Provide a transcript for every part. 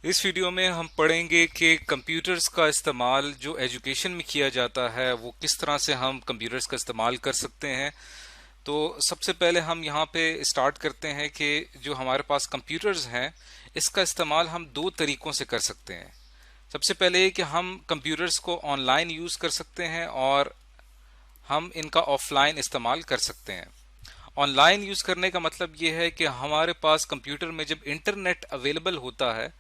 इस वीडियो में हम पढ़ेंगे कि कंप्यूटर्स का इस्तेमाल जो एजुकेशन में किया जाता है वो किस तरह से हम कंप्यूटर्स का इस्तेमाल कर सकते हैं। तो सबसे पहले हम यहाँ पे स्टार्ट करते हैं कि जो हमारे पास कंप्यूटर्स हैं इसका इस्तेमाल हम दो तरीकों से कर सकते हैं। सबसे पहले ये कि हम कंप्यूटर्स को ऑनलाइन यूज़ कर सकते हैं और हम इनका ऑफलाइन इस्तेमाल कर सकते हैं। ऑनलाइन यूज़ करने का मतलब ये है कि हमारे पास कंप्यूटर में जब इंटरनेट अवेलेबल होता है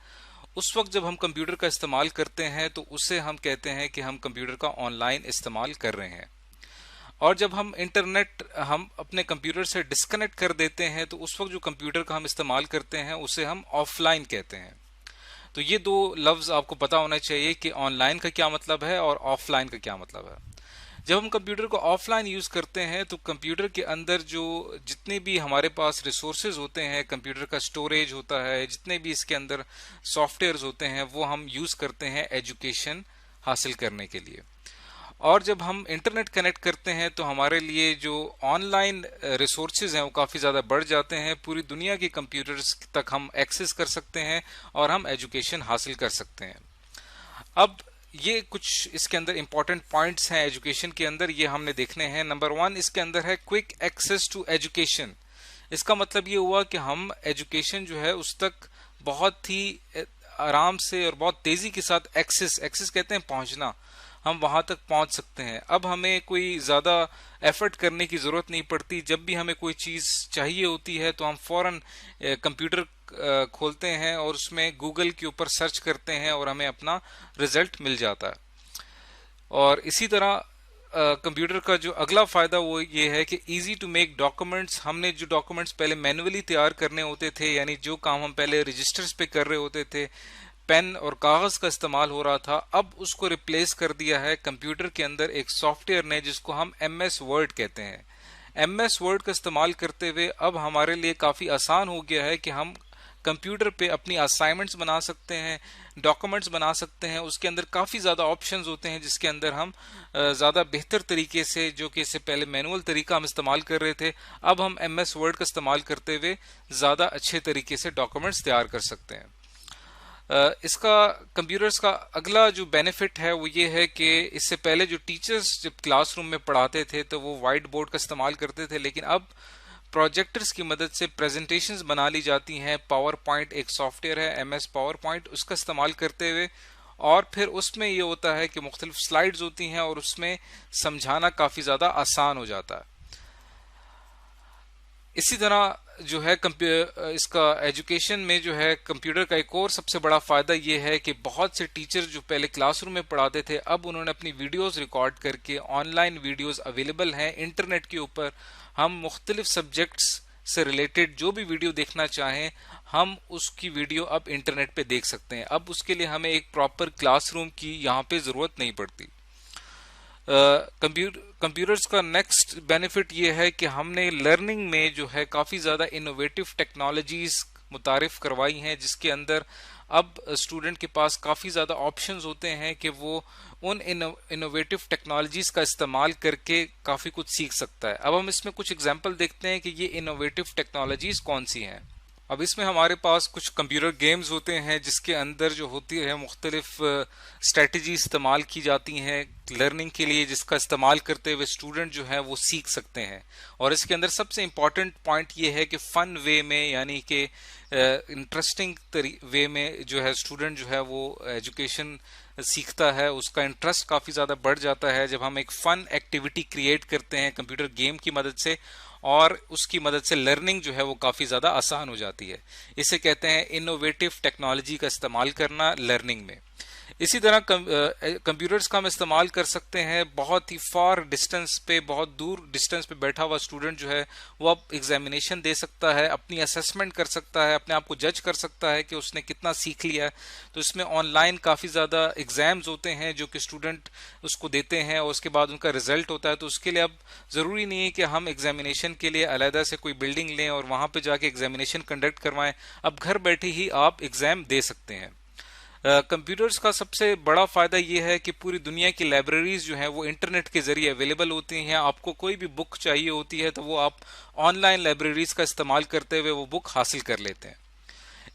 उस वक्त जब हम कंप्यूटर का इस्तेमाल करते हैं तो उसे हम कहते हैं कि हम कंप्यूटर का ऑनलाइन इस्तेमाल कर रहे हैं। और जब हम इंटरनेट हम अपने कंप्यूटर से डिस्कनेक्ट कर देते हैं तो उस वक्त जो कंप्यूटर का हम इस्तेमाल करते हैं उसे हम ऑफलाइन कहते हैं। तो ये दो लफ्ज़ आपको पता होना चाहिए कि ऑनलाइन का क्या मतलब है और ऑफलाइन का क्या मतलब है। जब हम कंप्यूटर को ऑफलाइन यूज़ करते हैं तो कंप्यूटर के अंदर जो जितने भी हमारे पास रिसोर्सेज होते हैं, कंप्यूटर का स्टोरेज होता है, जितने भी इसके अंदर सॉफ्टवेयर्स होते हैं वो हम यूज़ करते हैं एजुकेशन हासिल करने के लिए। और जब हम इंटरनेट कनेक्ट करते हैं तो हमारे लिए जो ऑनलाइन रिसोर्सेज हैं वो काफ़ी ज़्यादा बढ़ जाते हैं। पूरी दुनिया के कंप्यूटर्स तक हम एक्सेस कर सकते हैं और हम एजुकेशन हासिल कर सकते हैं। अब ये कुछ इसके अंदर इंपॉर्टेंट पॉइंट्स हैं एजुकेशन के अंदर, ये हमने देखने हैं। नंबर वन इसके अंदर है क्विक एक्सेस टू एजुकेशन। इसका मतलब ये हुआ कि हम एजुकेशन जो है उस तक बहुत ही आराम से और बहुत तेजी के साथ एक्सेस एक्सेस कहते हैं पहुंचना, हम वहां तक पहुंच सकते हैं। अब हमें कोई ज़्यादा एफर्ट करने की ज़रूरत नहीं पड़ती। जब भी हमें कोई चीज़ चाहिए होती है तो हम फौरन कंप्यूटर खोलते हैं और उसमें गूगल के ऊपर सर्च करते हैं और हमें अपना रिजल्ट मिल जाता है। और इसी तरह कंप्यूटर का जो अगला फ़ायदा वो ये है कि इजी टू मेक डॉक्यूमेंट्स। हमने जो डॉक्यूमेंट्स पहले मैन्युअली तैयार करने होते थे, यानी जो काम हम पहले रजिस्टर्स पे कर रहे होते थे, पेन और कागज़ का इस्तेमाल हो रहा था, अब उसको रिप्लेस कर दिया है कंप्यूटर के अंदर एक सॉफ्टवेयर ने जिसको हम MS वर्ड कहते हैं। MS वर्ड का इस्तेमाल करते हुए अब हमारे लिए काफ़ी आसान हो गया है कि हम कंप्यूटर पे अपनी असाइनमेंट्स बना सकते हैं, डॉक्यूमेंट्स बना सकते हैं। उसके अंदर काफ़ी ज़्यादा ऑप्शंस होते हैं जिसके अंदर हम ज़्यादा बेहतर तरीके से, जो कि इससे पहले मैनुअल तरीका हम इस्तेमाल कर रहे थे, अब हम MS वर्ड का इस्तेमाल करते हुए ज़्यादा अच्छे तरीके से डॉक्यूमेंट्स तैयार कर सकते हैं। इसका कंप्यूटर्स का अगला जो बेनिफिट है वो ये है कि इससे पहले जो टीचर्स जब क्लासरूम में पढ़ाते थे तो वो वाइट बोर्ड का इस्तेमाल करते थे, लेकिन अब प्रोजेक्टर्स की मदद से प्रेजेंटेशंस बना ली जाती हैं। पावर पॉइंट एक सॉफ्टवेयर है MS पावर पॉइंट, उसका इस्तेमाल करते हुए, और फिर उसमें ये होता है कि मुख्तलिफ स्लाइड्स होती हैं और उसमें समझाना काफ़ी ज़्यादा आसान हो जाता है। इसी तरह जो है इसका एजुकेशन में जो है कंप्यूटर का एक और सबसे बड़ा फ़ायदा ये है कि बहुत से टीचर जो पहले क्लासरूम में पढ़ाते थे अब उन्होंने अपनी वीडियोस रिकॉर्ड करके ऑनलाइन वीडियोस अवेलेबल हैं इंटरनेट के ऊपर। हम मुख्तलिफ सब्जेक्ट्स से रिलेटेड जो भी वीडियो देखना चाहें हम उसकी वीडियो अब इंटरनेट पे देख सकते हैं। अब उसके लिए हमें एक प्रॉपर क्लासरूम की यहाँ पे ज़रूरत नहीं पड़ती। कंप्यूटर्स का नेक्स्ट बेनिफिट ये है कि हमने लर्निंग में जो है काफ़ी ज़्यादा इनोवेटिव टेक्नोलॉजीज मुतारिफ करवाई हैं, जिसके अंदर अब स्टूडेंट के पास काफ़ी ज़्यादा ऑप्शंस होते हैं कि वो उन इनोवेटिव टेक्नोलॉजीज का इस्तेमाल करके काफ़ी कुछ सीख सकता है। अब हम इसमें कुछ एग्जांपल देखते हैं कि ये इनोवेटिव टेक्नोलॉजीज कौन सी हैं। अब इसमें हमारे पास कुछ कंप्यूटर गेम्स होते हैं जिसके अंदर जो होती है मुख्तलिफ स्ट्रेटजी इस्तेमाल की जाती हैं लर्निंग के लिए, जिसका इस्तेमाल करते हुए स्टूडेंट जो है वो सीख सकते हैं। और इसके अंदर सबसे इम्पॉर्टेंट पॉइंट ये है कि फ़न वे में, यानी कि इंटरेस्टिंग वे में जो है स्टूडेंट जो है वो एजुकेशन सीखता है, उसका इंटरेस्ट काफ़ी ज़्यादा बढ़ जाता है जब हम एक फ़न एक्टिविटी क्रिएट करते हैं कंप्यूटर गेम की मदद से, और उसकी मदद से लर्निंग जो है वो काफ़ी ज़्यादा आसान हो जाती है। इसे कहते हैं इनोवेटिव टेक्नोलॉजी का इस्तेमाल करना लर्निंग में। इसी तरह कंप्यूटर्स का हम इस्तेमाल कर सकते हैं बहुत ही फार डिस्टेंस पे, बहुत दूर डिस्टेंस पे बैठा हुआ स्टूडेंट जो है वो अब एग्जामिनेशन दे सकता है, अपनी असेसमेंट कर सकता है, अपने आप को जज कर सकता है कि उसने कितना सीख लिया है। तो इसमें ऑनलाइन काफ़ी ज़्यादा एग्ज़ाम्स होते हैं जो कि स्टूडेंट उसको देते हैं और उसके बाद उनका रिजल्ट होता है। तो उसके लिए अब ज़रूरी नहीं है कि हम एग्जामिनेशन के लिए अलहदा से कोई बिल्डिंग लें और वहाँ पर जाके एग्जामिनेशन कंडक्ट करवाएं। अब घर बैठे ही आप एग्ज़ाम दे सकते हैं। कंप्यूटर्स का सबसे बड़ा फ़ायदा ये है कि पूरी दुनिया की लाइब्रेरीज जो हैं वो इंटरनेट के ज़रिए अवेलेबल होती हैं। आपको कोई भी बुक चाहिए होती है तो वो आप ऑनलाइन लाइब्रेरीज का इस्तेमाल करते हुए वो बुक हासिल कर लेते हैं।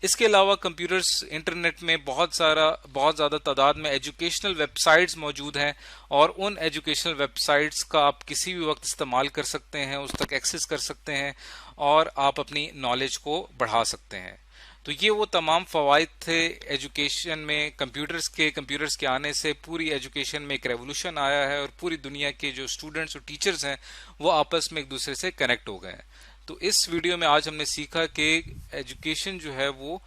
इसके अलावा कंप्यूटर्स इंटरनेट में बहुत ज़्यादा तादाद में एजुकेशनल वेबसाइट्स मौजूद हैं, और उन एजुकेशनल वेबसाइट्स का आप किसी भी वक्त इस्तेमाल कर सकते हैं, उस तक एक्सेस कर सकते हैं और आप अपनी नॉलेज को बढ़ा सकते हैं। तो ये वो तमाम फ़वाइद थे एजुकेशन में। कंप्यूटर्स के आने से पूरी एजुकेशन में एक रेवोल्यूशन आया है और पूरी दुनिया के जो स्टूडेंट्स और टीचर्स हैं वो आपस में एक दूसरे से कनेक्ट हो गए हैं। तो इस वीडियो में आज हमने सीखा कि एजुकेशन जो है वो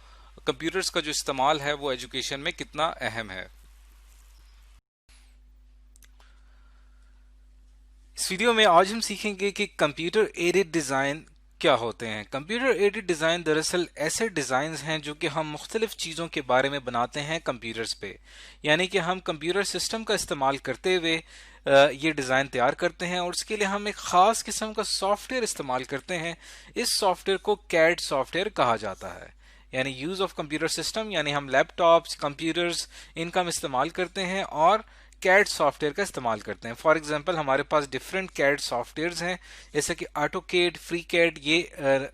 कंप्यूटर्स का जो इस्तेमाल है वो एजुकेशन में कितना अहम है। इस वीडियो में आज हम सीखेंगे कि कंप्यूटर एडेड डिज़ाइन क्या होते हैं। कंप्यूटर एडेड डिज़ाइन दरअसल ऐसे डिज़ाइंस हैं जो कि हम मुख्तलिफ चीज़ों के बारे में बनाते हैं कंप्यूटर्स पे, यानी कि हम कंप्यूटर सिस्टम का इस्तेमाल करते हुए ये डिज़ाइन तैयार करते हैं, और उसके लिए हम एक ख़ास किस्म का सॉफ्टवेयर इस्तेमाल करते हैं। इस सॉफ्टवेयर को कैड सॉफ्टवेयर कहा जाता है, यानी यूज़ ऑफ कंप्यूटर सिस्टम, यानी हम लैपटॉप्स, कंप्यूटर्स, इनका हम इस्तेमाल करते हैं और कैड सॉफ्टवेयर का इस्तेमाल करते हैं। फॉर एग्जांपल हमारे पास डिफरेंट कैड सॉफ्टवेयर्स हैं, जैसे कि ऑटोकैड, फ्रीकैड। ये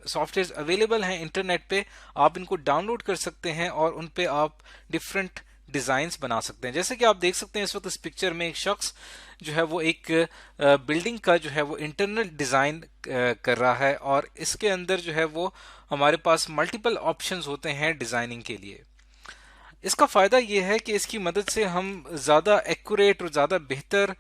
सॉफ्टवेयर्स अवेलेबल हैं इंटरनेट पे, आप इनको डाउनलोड कर सकते हैं और उन पे आप डिफरेंट डिज़ाइंस बना सकते हैं। जैसे कि आप देख सकते हैं इस वक्त इस पिक्चर में एक शख्स जो है वो एक बिल्डिंग का जो है वो इंटरनल डिज़ाइन कर रहा है, और इसके अंदर जो है वो हमारे पास मल्टीपल ऑप्शंस होते हैं डिज़ाइनिंग के लिए। इसका फ़ायदा ये है कि इसकी मदद से हम ज़्यादा एक्यूरेट और ज़्यादा बेहतर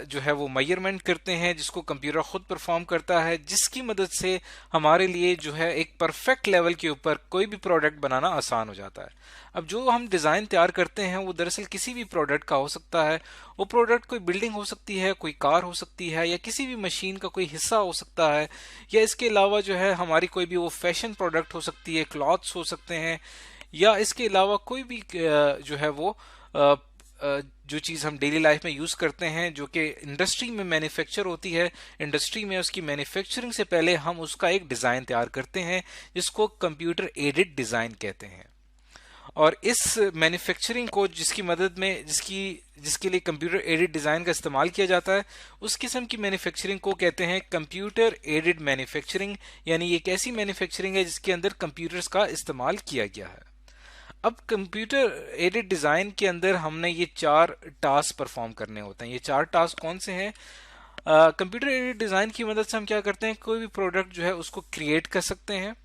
जो है वो मेजरमेंट करते हैं, जिसको कंप्यूटर ख़ुद परफॉर्म करता है, जिसकी मदद से हमारे लिए जो है एक परफेक्ट लेवल के ऊपर कोई भी प्रोडक्ट बनाना आसान हो जाता है। अब जो हम डिज़ाइन तैयार करते हैं वो दरअसल किसी भी प्रोडक्ट का हो सकता है। वो प्रोडक्ट कोई बिल्डिंग हो सकती है, कोई कार हो सकती है, या किसी भी मशीन का कोई हिस्सा हो सकता है, या इसके अलावा जो है हमारी कोई भी वो फैशन प्रोडक्ट हो सकती है, क्लॉथ्स हो सकते हैं, या इसके अलावा कोई भी जो है वो जो चीज़ हम डेली लाइफ में यूज़ करते हैं, जो कि इंडस्ट्री में मैन्युफैक्चर होती है। इंडस्ट्री में उसकी मैन्युफैक्चरिंग से पहले हम उसका एक डिज़ाइन तैयार करते हैं, जिसको कंप्यूटर एडेड डिज़ाइन कहते हैं। और इस मैन्युफैक्चरिंग को जिसकी मदद में जिसके लिए कंप्यूटर एडेड डिज़ाइन का इस्तेमाल किया जाता है, उस किस्म की मैन्युफैक्चरिंग को कहते हैं कंप्यूटर एडेड मैन्युफैक्चरिंग, यानी ये एक ऐसी मैन्युफैक्चरिंग है जिसके अंदर कंप्यूटर्स का इस्तेमाल किया गया है। अब कंप्यूटर एडेड डिज़ाइन के अंदर हमने ये 4 टास्क परफॉर्म करने होते हैं। ये 4 टास्क कौन से हैं? कंप्यूटर एडेड डिज़ाइन की मदद से हम क्या करते हैं, कोई भी प्रोडक्ट जो है उसको क्रिएट कर सकते हैं,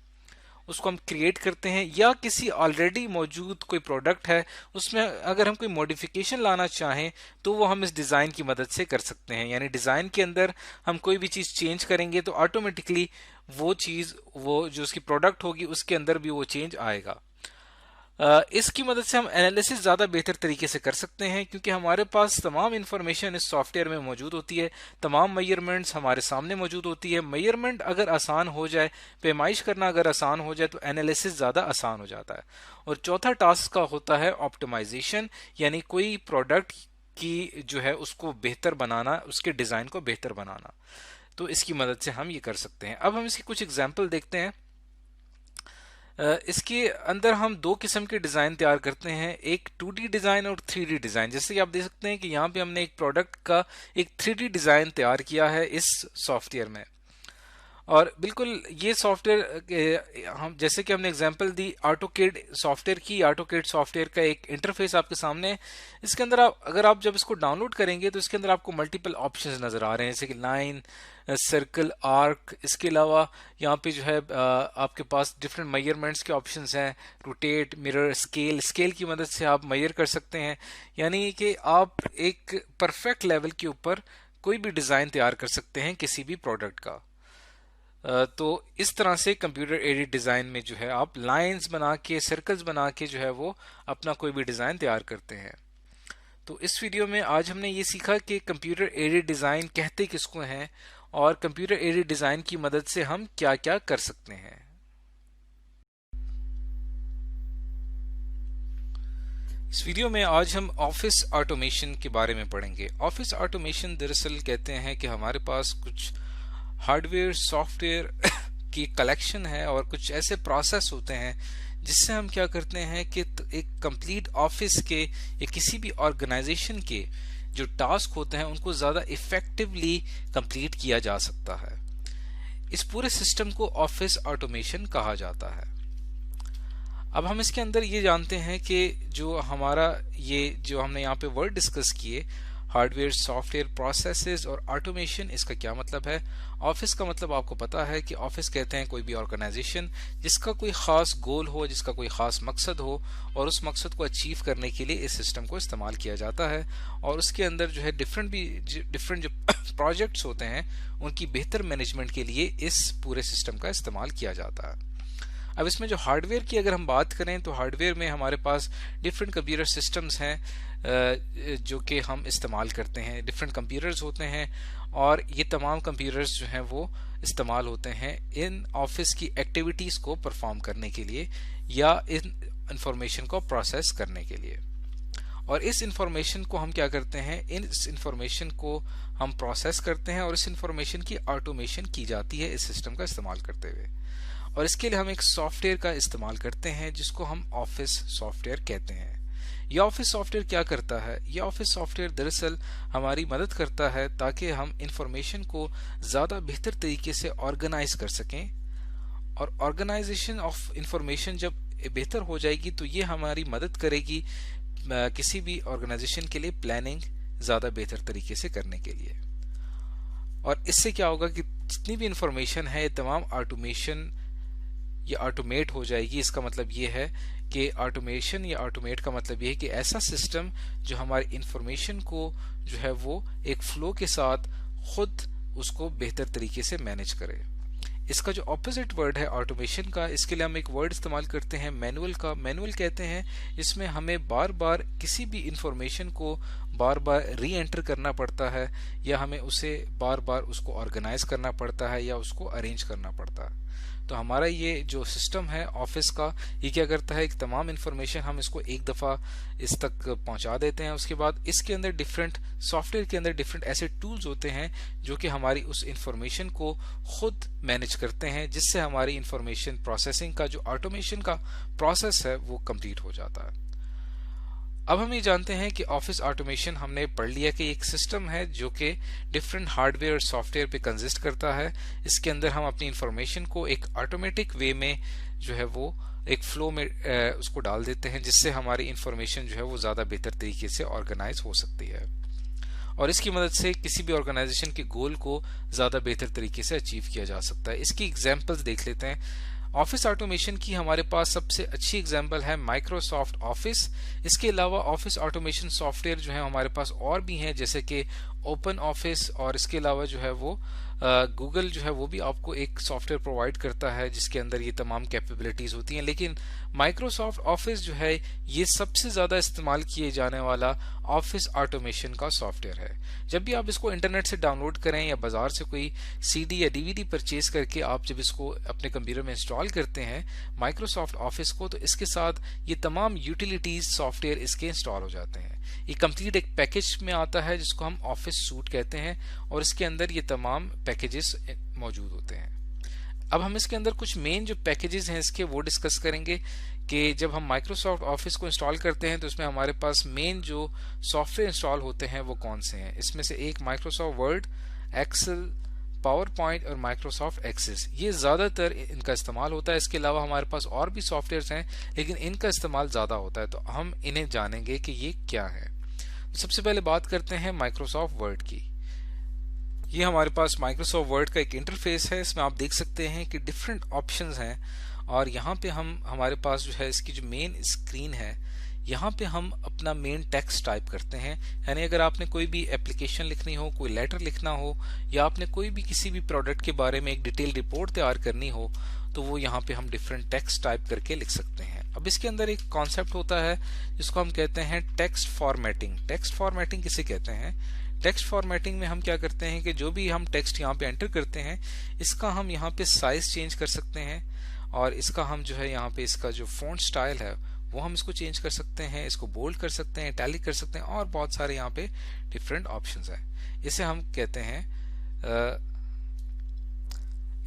उसको हम क्रिएट करते हैं, या किसी ऑलरेडी मौजूद कोई प्रोडक्ट है उसमें अगर हम कोई मॉडिफिकेशन लाना चाहें तो वो हम इस डिज़ाइन की मदद से कर सकते हैं। यानी डिज़ाइन के अंदर हम कोई भी चीज़ चेंज करेंगे तो ऑटोमेटिकली वो चीज़, वो जो उसकी प्रोडक्ट होगी उसके अंदर भी वो चेंज आएगा। इसकी मदद से हम एनालिसिस ज़्यादा बेहतर तरीके से कर सकते हैं, क्योंकि हमारे पास तमाम इंफॉर्मेशन इस सॉफ्टवेयर में मौजूद होती है, तमाम मेजरमेंट्स हमारे सामने मौजूद होती है। मेजरमेंट अगर आसान हो जाए, पैमाइश करना अगर आसान हो जाए, तो एनालिसिस ज़्यादा आसान हो जाता है। और चौथा टास्क का होता है ऑप्टिमाइजेशन, यानी कोई प्रोडक्ट की जो है उसको बेहतर बनाना, उसके डिज़ाइन को बेहतर बनाना। तो इसकी मदद से हम ये कर सकते हैं। अब हम इसकी कुछ एग्जाम्पल देखते हैं। इसके अंदर हम 2 किस्म के डिज़ाइन तैयार करते हैं, एक 2D डिज़ाइन और 3D डिज़ाइन। जैसे कि आप देख सकते हैं कि यहाँ पे हमने एक प्रोडक्ट का एक 3D डिज़ाइन तैयार किया है इस सॉफ्टवेयर में। और बिल्कुल ये सॉफ्टवेयर हम जैसे कि हमने एग्जांपल दी ऑटोकैड सॉफ्टवेयर की, ऑटोकैड सॉफ्टवेयर का एक इंटरफेस आपके सामने है। इसके अंदर अगर आप जब इसको डाउनलोड करेंगे तो इसके अंदर आपको मल्टीपल ऑप्शंस नज़र आ रहे हैं, जैसे कि लाइन, सर्कल, आर्क। इसके अलावा यहाँ पे जो है आपके पास डिफरेंट मेजरमेंट्स के ऑप्शंस हैं, रोटेट, मिरर, स्केल की मदद से आप मेजर कर सकते हैं। यानी कि आप एक परफेक्ट लेवल के ऊपर कोई भी डिज़ाइन तैयार कर सकते हैं किसी भी प्रोडक्ट का। तो इस तरह से कंप्यूटर एडेड डिज़ाइन में जो है आप लाइंस बना के, सर्कल्स बना के जो है वो अपना कोई भी डिज़ाइन तैयार करते हैं। तो इस वीडियो में आज हमने ये सीखा कि कंप्यूटर एडेड डिज़ाइन कहते किसको हैं और कंप्यूटर एडेड डिज़ाइन की मदद से हम क्या क्या कर सकते हैं। इस वीडियो में आज हम ऑफिस ऑटोमेशन के बारे में पढ़ेंगे। ऑफिस ऑटोमेशन दरअसल कहते हैं कि हमारे पास कुछ हार्डवेयर, सॉफ्टवेयर की कलेक्शन है और कुछ ऐसे प्रोसेस होते हैं जिससे हम क्या करते हैं कि एक कंप्लीट ऑफिस के या किसी भी ऑर्गेनाइजेशन के जो टास्क होते हैं उनको ज़्यादा इफेक्टिवली कंप्लीट किया जा सकता है। इस पूरे सिस्टम को ऑफिस ऑटोमेशन कहा जाता है। अब हम इसके अंदर ये जानते हैं कि जो हमारा ये जो हमने यहाँ पे वर्ड डिस्कस किए, हार्डवेयर, सॉफ्टवेयर, प्रोसेसेस और ऑटोमेशन, इसका क्या मतलब है। ऑफिस का मतलब आपको पता है कि ऑफिस कहते हैं कोई भी ऑर्गेनाइजेशन जिसका कोई खास गोल हो, जिसका कोई खास मकसद हो, और उस मकसद को अचीव करने के लिए इस सिस्टम को इस्तेमाल किया जाता है। और उसके अंदर जो है डिफरेंट जो प्रोजेक्ट्स होते हैं उनकी बेहतर मैनेजमेंट के लिए इस पूरे सिस्टम का इस्तेमाल किया जाता है। अब इसमें जो हार्डवेयर की अगर हम बात करें तो हार्डवेयर में हमारे पास डिफरेंट कंप्यूटर सिस्टम्स हैं जो कि हम इस्तेमाल करते हैं। डिफरेंट कंप्यूटर्स होते हैं और ये तमाम कंप्यूटर्स जो हैं वो इस्तेमाल होते हैं इन ऑफिस की एक्टिविटीज़ को परफॉर्म करने के लिए या इन इंफॉर्मेशन को प्रोसेस करने के लिए। और इस इंफॉर्मेशन को हम क्या करते हैं, इस इंफॉर्मेशन को हम प्रोसेस करते हैं और इस इंफॉर्मेशन की ऑटोमेशन की जाती है इस सिस्टम का इस्तेमाल करते हुए। और इसके लिए हम एक सॉफ्टवेयर का इस्तेमाल करते हैं जिसको हम ऑफिस सॉफ्टवेयर कहते हैं। यह ऑफिस सॉफ्टवेयर क्या करता है? यह ऑफिस सॉफ्टवेयर दरअसल हमारी मदद करता है ताकि हम इंफॉर्मेशन को ज़्यादा बेहतर तरीके से ऑर्गेनाइज कर सकें। और ऑर्गेनाइजेशन ऑफ इंफॉर्मेशन जब बेहतर हो जाएगी तो ये हमारी मदद करेगी किसी भी ऑर्गेनाइजेशन के लिए प्लानिंग ज़्यादा बेहतर तरीके से करने के लिए। और इससे क्या होगा कि जितनी भी इंफॉर्मेशन है ये तमाम ऑटोमेशन ये ऑटोमेट हो जाएगी। इसका मतलब ये है कि ऑटोमेशन या ऑटोमेट का मतलब ये है कि ऐसा सिस्टम जो हमारी इंफॉर्मेशन को जो है वो एक फ्लो के साथ खुद उसको बेहतर तरीके से मैनेज करे। इसका जो ऑपोजिट वर्ड है ऑटोमेशन का, इसके लिए हम एक वर्ड इस्तेमाल करते हैं मैनुअल का। मैनुअल कहते हैं इसमें हमें बार बार किसी भी इंफॉर्मेशन को बार बार री एंटर करना पड़ता है या हमें उसे बार बार उसको ऑर्गेनाइज करना पड़ता है या उसको अरेंज करना पड़ता है। तो हमारा ये जो सिस्टम है ऑफिस का, ये क्या करता है कि तमाम इंफॉर्मेशन हम इसको एक दफ़ा इस तक पहुंचा देते हैं। उसके बाद इसके अंदर डिफरेंट सॉफ्टवेयर के अंदर डिफरेंट ऐसे टूल्स होते हैं जो कि हमारी उस इंफॉर्मेशन को खुद मैनेज करते हैं, जिससे हमारी इंफॉर्मेशन प्रोसेसिंग का जो ऑटोमेशन का प्रोसेस है वो कंप्लीट हो जाता है। अब हम ये जानते हैं कि ऑफिस ऑटोमेशन हमने पढ़ लिया कि एक सिस्टम है जो कि डिफरेंट हार्डवेयर और सॉफ्टवेयर पे कंसिस्ट करता है। इसके अंदर हम अपनी इंफॉर्मेशन को एक ऑटोमेटिक वे में जो है वो एक फ्लो में उसको डाल देते हैं, जिससे हमारी इंफॉर्मेशन जो है वो ज़्यादा बेहतर तरीके से ऑर्गेनाइज हो सकती है और इसकी मदद से किसी भी ऑर्गेनाइजेशन के गोल को ज़्यादा बेहतर तरीके से अचीव किया जा सकता है। इसकी एग्जाम्पल्स देख लेते हैं। ऑफिस ऑटोमेशन की हमारे पास सबसे अच्छी एग्जांपल है माइक्रोसॉफ्ट ऑफिस। इसके अलावा ऑफिस ऑटोमेशन सॉफ्टवेयर जो है हमारे पास और भी हैं, जैसे कि ओपन ऑफिस, और इसके अलावा जो है वो गूगल जो है वो भी आपको एक सॉफ्टवेयर प्रोवाइड करता है जिसके अंदर ये तमाम कैपेबिलिटीज होती हैं। लेकिन माइक्रोसॉफ्ट ऑफिस जो है ये सबसे ज़्यादा इस्तेमाल किए जाने वाला ऑफिस ऑटोमेशन का सॉफ्टवेयर है। जब भी आप इसको इंटरनेट से डाउनलोड करें या बाजार से कोई सीडी या डीवीडी परचेज करके आप जब इसको अपने कंप्यूटर में इंस्टॉल करते हैं माइक्रोसॉफ्ट ऑफिस को, तो इसके साथ ये तमाम यूटिलिटीज सॉफ्टवेयर इसके इंस्टॉल हो जाते हैं। ये कंप्लीट एक पैकेज में आता है जिसको हम ऑफिस सूट कहते हैं और इसके अंदर ये तमाम पैकेजेस मौजूद होते हैं। अब हम इसके अंदर कुछ मेन जो पैकेजेस हैं इसके वो डिस्कस करेंगे कि जब हम माइक्रोसॉफ्ट ऑफिस को इंस्टॉल करते हैं तो इसमें हमारे पास मेन जो सॉफ्टवेयर इंस्टॉल होते हैं वो कौन से हैं। इसमें से एक Microsoft Word, Excel, PowerPoint और माइक्रोसॉफ्ट एक्सेस, ये ज़्यादातर इनका इस्तेमाल होता है। इसके अलावा हमारे पास और भी सॉफ्टवेयर्स हैं लेकिन इनका इस्तेमाल ज़्यादा होता है, तो हम इन्हें जानेंगे कि ये क्या है। तो सबसे पहले बात करते हैं माइक्रोसॉफ्ट वर्ड की। ये हमारे पास माइक्रोसॉफ्ट वर्ड का एक इंटरफेस है। इसमें आप देख सकते हैं कि डिफरेंट ऑप्शंस हैं और यहाँ पे हमारे पास जो है इसकी जो मेन स्क्रीन है यहाँ पे हम अपना मेन टेक्स्ट टाइप करते हैं। यानी अगर आपने कोई भी एप्लीकेशन लिखनी हो, कोई लेटर लिखना हो या आपने कोई भी किसी भी प्रोडक्ट के बारे में एक डिटेल रिपोर्ट तैयार करनी हो तो वो यहाँ पे हम डिफरेंट टेक्स्ट टाइप करके लिख सकते हैं। अब इसके अंदर एक कॉन्सेप्ट होता है जिसको हम कहते हैं टेक्स्ट फॉर्मेटिंग। टेक्स्ट फॉर्मेटिंग किसे कहते हैं? टेक्स्ट फॉर्मेटिंग में हम क्या करते हैं कि जो भी हम टेक्स्ट यहाँ पे एंटर करते हैं इसका हम यहाँ पे साइज चेंज कर सकते हैं और इसका हम जो है यहाँ पे इसका जो फॉन्ट स्टाइल है वो हम इसको चेंज कर सकते हैं, इसको बोल्ड कर सकते हैं, इटैलिक कर सकते हैं और बहुत सारे यहाँ पे डिफरेंट ऑप्शंस हैं। इसे हम कहते हैं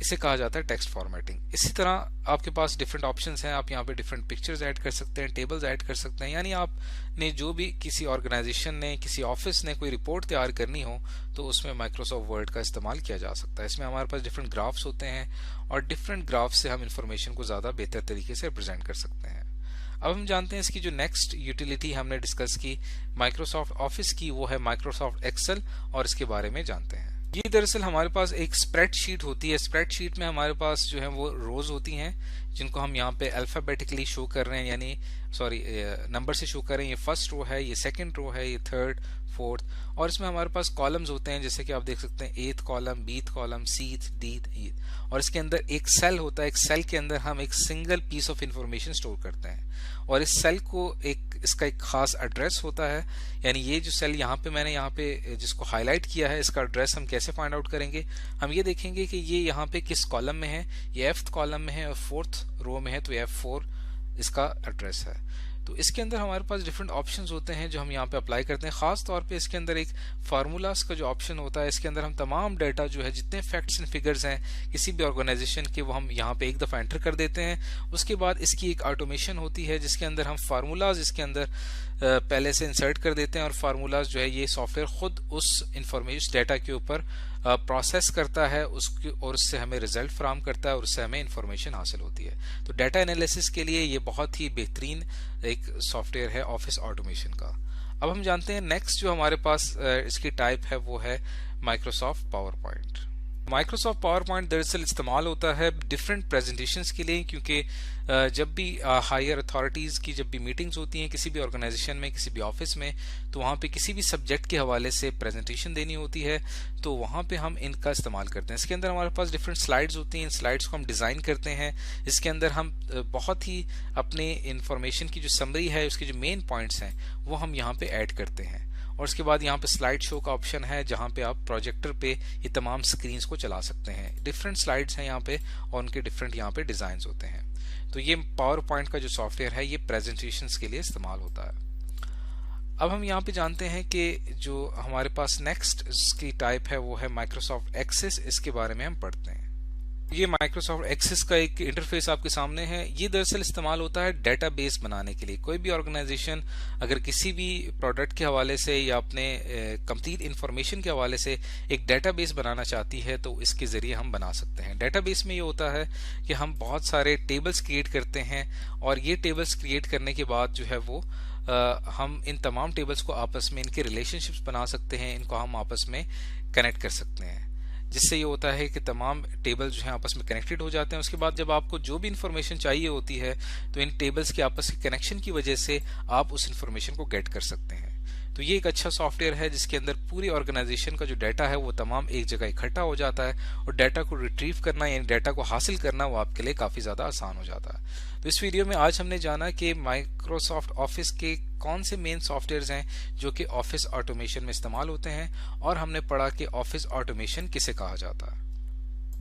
इसे कहा जाता है टेक्स्ट फॉर्मेटिंग। इसी तरह आपके पास डिफरेंट ऑप्शंस हैं। आप यहाँ पे डिफरेंट पिक्चर्स ऐड कर सकते हैं, टेबल्स ऐड कर सकते हैं। यानी आपने जो भी किसी ऑर्गेनाइजेशन ने, किसी ऑफिस ने कोई रिपोर्ट तैयार करनी हो तो उसमें माइक्रोसॉफ्ट वर्ड का इस्तेमाल किया जा सकता है। इसमें हमारे पास डिफरेंट ग्राफ्स होते हैं और डिफरेंट ग्राफ्स से हम इंफॉर्मेशन को ज़्यादा बेहतर तरीके से रिप्रेजेंट कर सकते हैं। अब हम जानते हैं इसकी जो नेक्स्ट यूटिलिटी हमने डिस्कस की माइक्रोसॉफ्ट ऑफिस की, वो है माइक्रोसॉफ्ट एक्सेल, और इसके बारे में जानते हैं। ये दरअसल हमारे पास एक स्प्रेडशीट होती है। स्प्रेडशीट में हमारे पास जो है वो रोज होती हैं, जिनको हम यहाँ पे अल्फाबेटिकली शो कर रहे हैं, यानी सॉरी नंबर से शो कर रहे हैं। ये फर्स्ट रो है, ये सेकंड रो है, ये थर्ड, फोर्थ, और इसमें हमारे पास कॉलम्स होते हैं, जैसे कि आप देख सकते हैं 8th column, 8th column, 6th, 10th, 8th, और इसके अंदर एक सेल होता है। एक सेल के अंदर हम एक single piece of information store करते हैं, और इस सेल को इसका एक खास एड्रेस होता है। यानी ये जो सेल यहाँ पे मैंने यहाँ पे जिसको हाईलाइट किया है, इसका एड्रेस हम कैसे फाइंड आउट करेंगे? हम ये देखेंगे कि ये यहाँ पे किस कॉलम में है। ये 8th कॉलम में है और 4th रो में है, तो F4 इसका एड्रेस है। तो इसके अंदर हमारे पास डिफरेंट ऑप्शंस होते हैं जो हम यहाँ पे अप्लाई करते हैं। खास तौर पे इसके अंदर एक फार्मूलाज का जो ऑप्शन होता है, इसके अंदर हम तमाम डाटा जो है, जितने फैक्ट्स एंड फिगर्स हैं किसी भी ऑर्गेनाइजेशन के, वो हम यहाँ पे एक दफ़ा एंटर कर देते हैं। उसके बाद इसकी एक ऑटोमेशन होती है जिसके अंदर हम फार्मूलाज इसके अंदर पहले से इंसर्ट कर देते हैं, और फार्मूलाज जो है ये सॉफ्टवेयर खुद उस इंफॉर्मेशन डाटा के ऊपर प्रोसेस करता है उसके, और उससे हमें रिजल्ट फराहम करता है, और उससे हमें इंफॉर्मेशन हासिल होती है। तो डाटा एनालिसिस के लिए ये बहुत ही बेहतरीन एक सॉफ्टवेयर है ऑफिस ऑटोमेशन का। अब हम जानते हैं नेक्स्ट जो हमारे पास इसकी टाइप है वो है Microsoft power point. Microsoft power point दरअसल इस्तेमाल होता है डिफरेंट प्रेजेंटेशंस के लिए, क्योंकि जब भी हायर अथॉरिटीज़ की जब भी मीटिंग्स होती हैं किसी भी ऑर्गेनाइजेशन में, किसी भी ऑफिस में, तो वहाँ पे किसी भी सब्जेक्ट के हवाले से प्रेजेंटेशन देनी होती है, तो वहाँ पे हम इनका इस्तेमाल करते हैं। इसके अंदर हमारे पास डिफरेंट स्लाइड्स होती हैं, इन स्लाइड्स को हम डिज़ाइन करते हैं। इसके अंदर हम बहुत ही अपने इंफॉर्मेशन की जो समरी है, उसके जो मेन पॉइंट्स हैं, वो हम यहाँ पे ऐड करते हैं। और उसके बाद यहाँ पे स्लाइड शो का ऑप्शन है, जहाँ पे आप प्रोजेक्टर पे ये तमाम स्क्रीन्स को चला सकते हैं। डिफरेंट स्लाइड्स हैं यहाँ पे, और उनके डिफरेंट यहाँ पे डिजाइन होते हैं। तो ये पावर पॉइंट का जो सॉफ्टवेयर है, ये प्रेजेंटेशंस के लिए इस्तेमाल होता है। अब हम यहाँ पे जानते हैं कि जो हमारे पास नेक्स्ट इसकी टाइप है वो है माइक्रोसॉफ्ट एक्सेस। इसके बारे में हम पढ़ते हैं। ये माइक्रोसॉफ्ट एक्सेस का एक इंटरफेस आपके सामने है। ये दरअसल इस्तेमाल होता है डेटाबेस बनाने के लिए। कोई भी ऑर्गेनाइजेशन अगर किसी भी प्रोडक्ट के हवाले से या अपने कंप्लीट इंफॉर्मेशन के हवाले से एक डेटाबेस बनाना चाहती है, तो इसके जरिए हम बना सकते हैं। डेटाबेस में ये होता है कि हम बहुत सारे टेबल्स क्रिएट करते हैं, और ये टेबल्स क्रिएट करने के बाद जो है वो हम इन तमाम टेबल्स को आपस में इनके रिलेशनशिप्स बना सकते हैं, इनको हम आपस में कनेक्ट कर सकते हैं, जिससे ये होता है कि तमाम टेबल जो हैं आपस में कनेक्टेड हो जाते हैं। उसके बाद जब आपको जो भी इंफॉर्मेशन चाहिए होती है, तो इन टेबल्स के आपस के कनेक्शन की वजह से आप उस इंफॉर्मेशन को गेट कर सकते हैं। तो ये एक अच्छा सॉफ्टवेयर है जिसके अंदर पूरी ऑर्गेनाइजेशन का जो डाटा है वो तमाम एक जगह इकट्ठा हो जाता है, और डाटा को रिट्रीव करना यानी डाटा को हासिल करना वो आपके लिए काफ़ी ज़्यादा आसान हो जाता है। तो इस वीडियो में आज हमने जाना कि माइक्रोसॉफ्ट ऑफिस के कौन से मेन सॉफ्टवेयर्स हैं जो कि ऑफिस ऑटोमेशन में इस्तेमाल होते हैं, और हमने पढ़ा कि ऑफिस ऑटोमेशन किसे कहा जाता है।